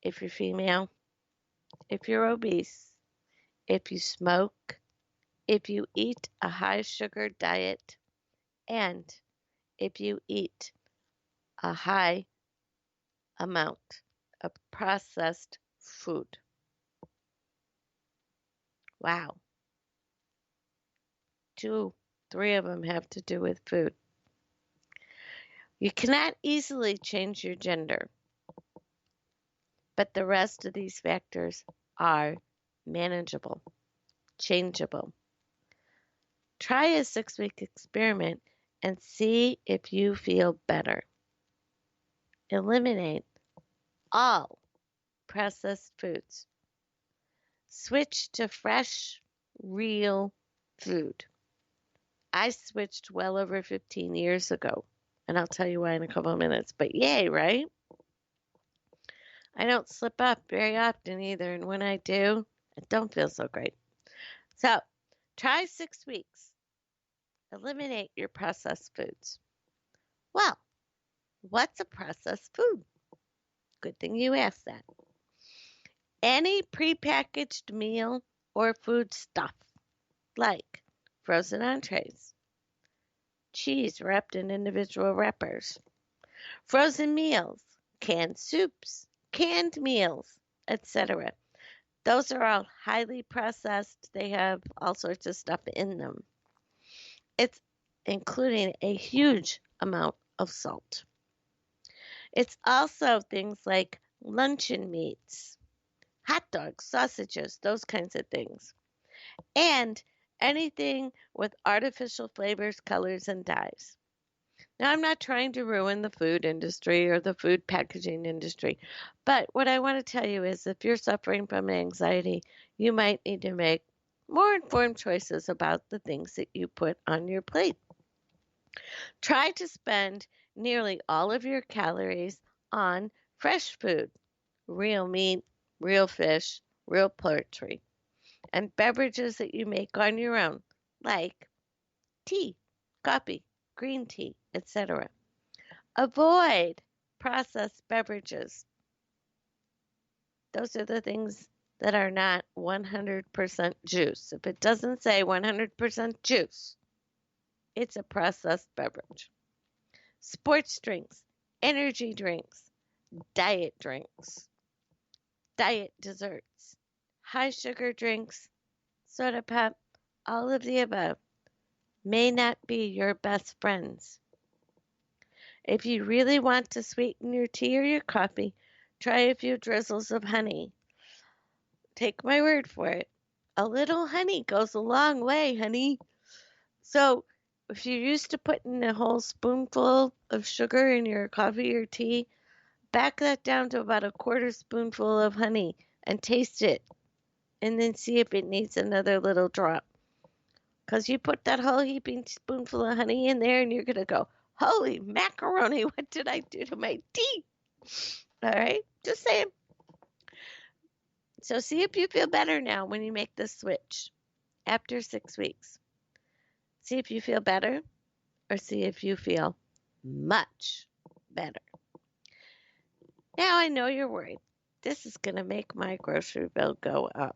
if you're female, if you're obese, if you smoke, if you eat a high sugar diet, and if you eat a high amount of processed food. Wow. Two, three of them have to do with food. You cannot easily change your gender, but the rest of these factors are manageable, changeable. Try a 6-week experiment and see if you feel better. Eliminate all processed foods. Switch to fresh, real food. I switched well over 15 years ago, and I'll tell you why in a couple of minutes. But yay, right? I don't slip up very often either, and when I do, it don't feel so great. So, try 6 weeks. Eliminate your processed foods. Well, what's a processed food? Good thing you asked that. Any prepackaged meal or food stuff, like frozen entrees, cheese wrapped in individual wrappers, frozen meals, canned soups, canned meals, etc. Those are all highly processed. They have all sorts of stuff in them. It's including a huge amount of salt. It's also things like luncheon meats, hot dogs, sausages, those kinds of things. And anything with artificial flavors, colors, and dyes. Now, I'm not trying to ruin the food industry or the food packaging industry, but what I want to tell you is if you're suffering from anxiety, you might need to make more informed choices about the things that you put on your plate. Try to spend nearly all of your calories on fresh food, real meat, real fish, real poultry, and beverages that you make on your own, like tea, coffee, green tea, etc. Avoid processed beverages. Those are the things that are not 100% juice. If it doesn't say 100% juice, it's a processed beverage. Sports drinks, energy drinks, diet drinks, diet desserts, high sugar drinks, soda pop, all of the above may not be your best friends. If you really want to sweeten your tea or your coffee, try a few drizzles of honey. Take my word for it. A little honey goes a long way, honey. So, if you're used to putting a whole spoonful of sugar in your coffee or tea, back that down to about a quarter spoonful of honey and taste it. And then see if it needs another little drop. Because you put that whole heaping spoonful of honey in there and you're going to go, holy macaroni, what did I do to my tea? All right, just saying. So see if you feel better now when you make this switch after 6 weeks. See if you feel better or see if you feel much better. Now I know you're worried. This is going to make my grocery bill go up.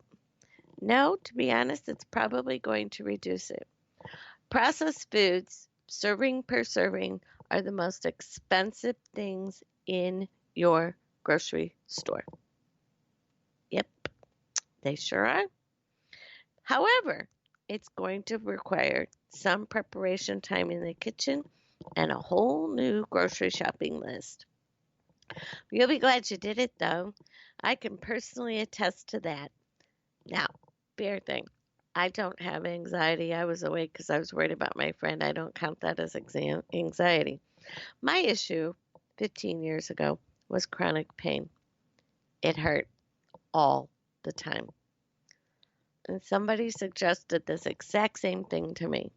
No, to be honest, it's probably going to reduce it. Processed foods, serving per serving, are the most expensive things in your grocery store. Yep, they sure are. However, it's going to require some preparation time in the kitchen and a whole new grocery shopping list. You'll be glad you did it, though. I can personally attest to that. Now, fair thing. I don't have anxiety. I was awake because I was worried about my friend. I don't count that as anxiety. My issue 15 years ago was chronic pain. It hurt all the time. And somebody suggested this exact same thing to me.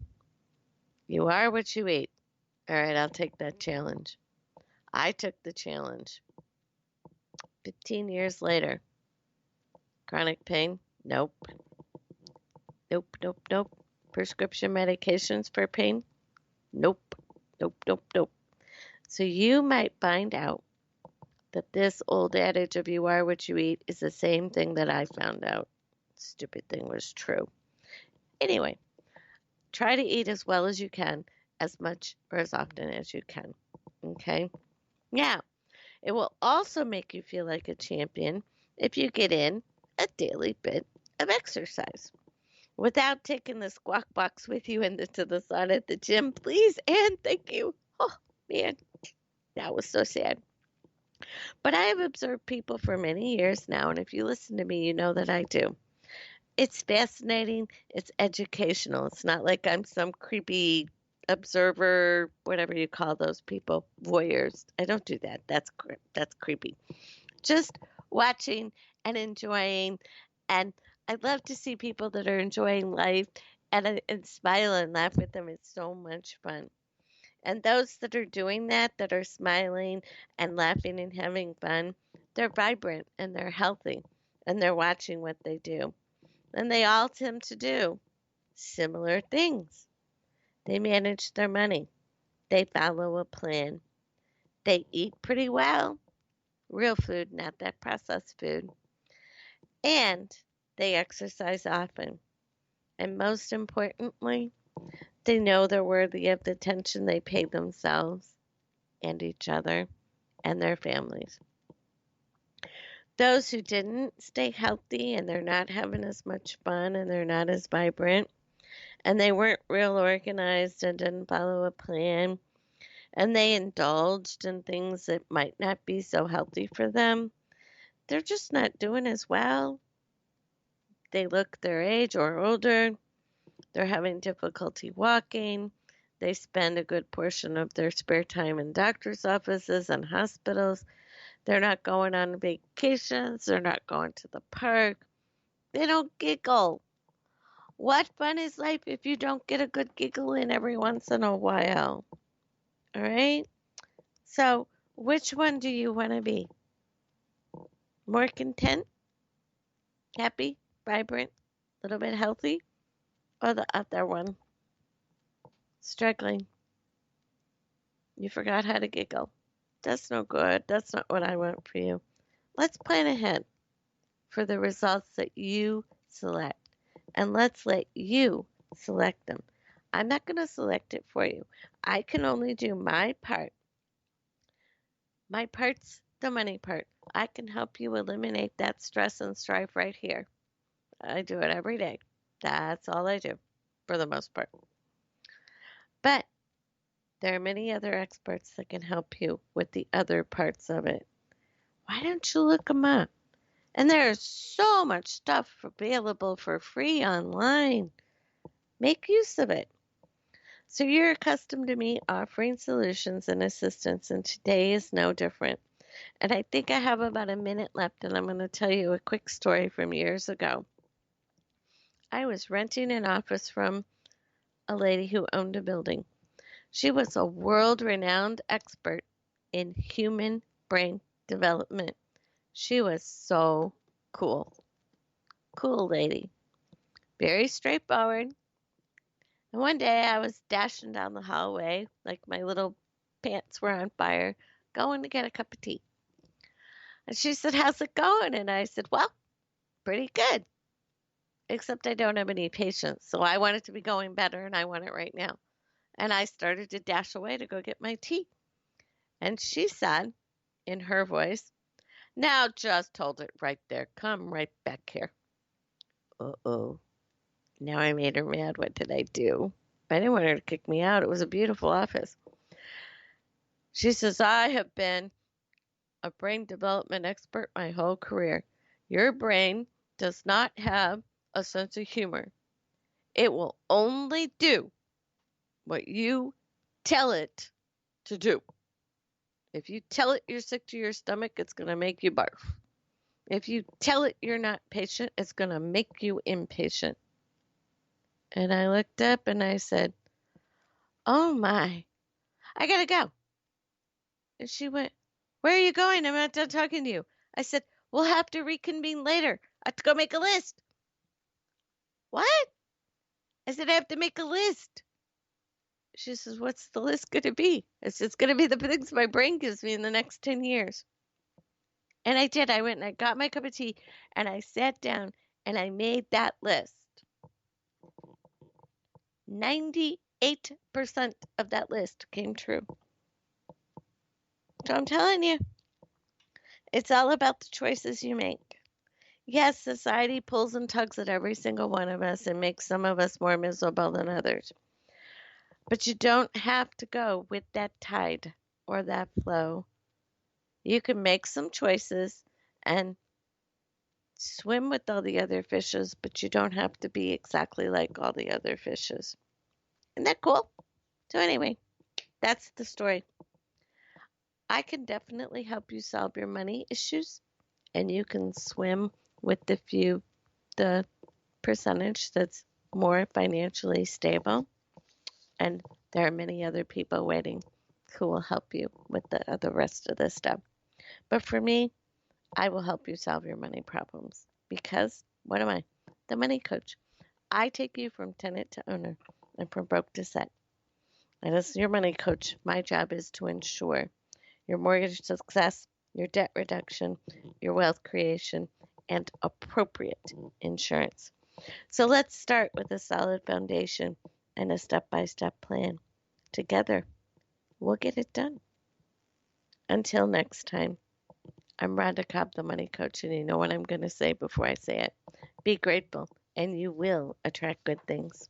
You are what you eat. All right, I'll take that challenge. I took the challenge. 15 years later, chronic pain? Nope. Nope, nope, nope. Prescription medications for pain? Nope, nope, nope, nope. So you might find out that this old adage of you are what you eat is the same thing that I found out. Stupid thing was true. Anyway, try to eat as well as you can, as much or as often as you can. Okay? Now, it will also make you feel like a champion if you get in a daily bit of exercise without taking the squawk box with you into the sun at the gym, please and thank you. Oh, man, that was so sad. But I have observed people for many years now, and if you listen to me, you know that I do. It's fascinating, it's educational. It's not like I'm some creepy observer, whatever you call those people, voyeurs. I don't do that. That's creepy. Just watching and enjoying, and I love to see people that are enjoying life and smile and laugh with them. It's so much fun. And those that are doing that are smiling and laughing and having fun, they're vibrant and they're healthy and they're watching what they do. And they all tend to do similar things. They manage their money. They follow a plan. They eat pretty well. Real food, not that processed food. And they exercise often. And most importantly, they know they're worthy of the attention they pay themselves and each other and their families. Those who didn't stay healthy and they're not having as much fun and they're not as vibrant and they weren't real organized and didn't follow a plan and they indulged in things that might not be so healthy for them, they're just not doing as well. They look their age or older. They're having difficulty walking. They spend a good portion of their spare time in doctor's offices and hospitals. They're not going on vacations. They're not going to the park. They don't giggle. What fun is life if you don't get a good giggle in every once in a while? All right? So, which one do you want to be? More content, happy, vibrant, a little bit healthy, or the other one? Struggling. You forgot how to giggle. That's no good. That's not what I want for you. Let's plan ahead for the results that you select. And let's let you select them. I'm not going to select it for you. I can only do my part. My part's the money part. I can help you eliminate that stress and strife right here. I do it every day. That's all I do for the most part. But there are many other experts that can help you with the other parts of it. Why don't you look them up? And there's so much stuff available for free online. Make use of it. So you're accustomed to me offering solutions and assistance, and today is no different. And I think I have about a minute left, and I'm going to tell you a quick story from years ago. I was renting an office from a lady who owned a building. She was a world-renowned expert in human brain development. She was so cool. Cool lady. Very straightforward. And one day I was dashing down the hallway like my little pants were on fire, going to get a cup of tea. And she said, "How's it going?" And I said, "Well, pretty good. Except I don't have any patience. So I want it to be going better and I want it right now." And I started to dash away to go get my tea. And she said, in her voice, "Now just hold it right there. Come right back here." Uh-oh. Now I made her mad. What did I do? I didn't want her to kick me out. It was a beautiful office. She says, "I have been a brain development expert my whole career. Your brain does not have a sense of humor. It will only do what you tell it to do. If you tell it you're sick to your stomach, it's going to make you barf. If you tell it you're not patient, it's going to make you impatient." And I looked up and I said, "Oh my, I got to go." And she went, "Where are you going? I'm not done talking to you." I said, "We'll have to reconvene later. I have to go make a list." "What?" I said, "I have to make a list." She says, "What's the list going to be?" I said, "It's going to be the things my brain gives me in the next 10 years. And I did. I went and I got my cup of tea and I sat down and I made that list. 98% of that list came true. So I'm telling you, it's all about the choices you make. Yes, society pulls and tugs at every single one of us and makes some of us more miserable than others. But you don't have to go with that tide or that flow. You can make some choices and swim with all the other fishes, but you don't have to be exactly like all the other fishes. Isn't that cool? So, anyway, that's the story. I can definitely help you solve your money issues, and you can swim with the percentage that's more financially stable. And there are many other people waiting who will help you with the rest of this stuff. But for me, I will help you solve your money problems because what am I? The money coach. I take you from tenant to owner and from broke to set. And as your money coach, my job is to ensure your mortgage success, your debt reduction, your wealth creation, and appropriate insurance. So let's start with a solid foundation and a step by step plan. Together, we'll get it done. Until next time, I'm Rhonda Cobb, the money coach, and you know what I'm going to say before I say it. Be grateful, and you will attract good things.